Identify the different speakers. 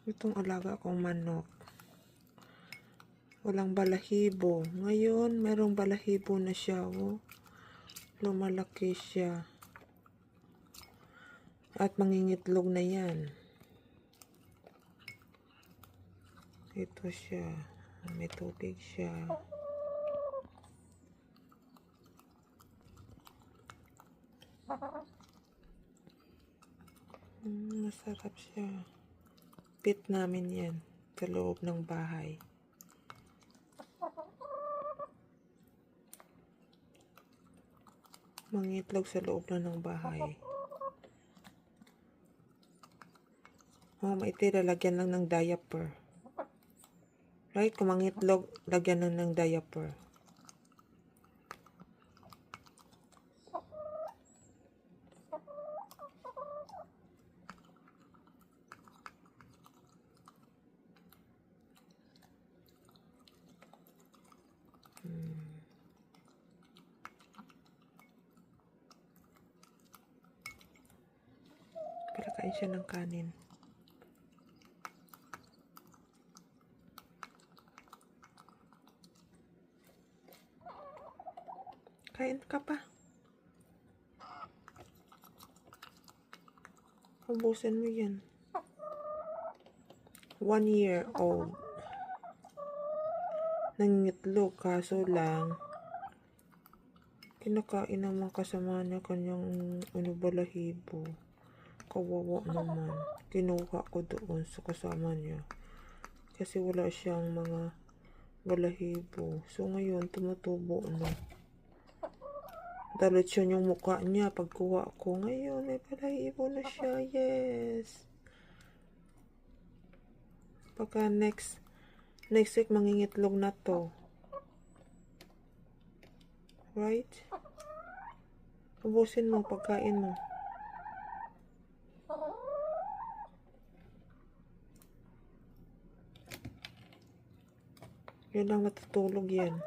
Speaker 1: Itong alaga kong manok. Walang balahibo. Ngayon, merong balahibo na siya. Oh. Lumalaki siya. At mangingitlog na yan. Ito siya. May tubig siya. Masarap siya. Pit namin yan sa loob ng bahay. Mangitlog sa loob na ng bahay. Maitira, lagyan lang ng diaper. Right? Kung mangitlog, lagyan lang ng diaper. Para kain siya ng kanin. Kain ka pa. Ubusin mo yan. 1 year old. Nangingitlog, kaso lang kinakain ng mga kasama niya kanyang balahibo. Kawawa naman. Kinuha ko doon sa kasama niya. Kasi wala siyang mga balahibo. So ngayon, tumutubo na. Dalutson yung mukha niya pagkuha ko. Ngayon, may balahibo na siya. Yes. Pagka next week, mangingitlog na to. Right? Ubusin mo, pagkain mo. Yun lang, matutulog yan.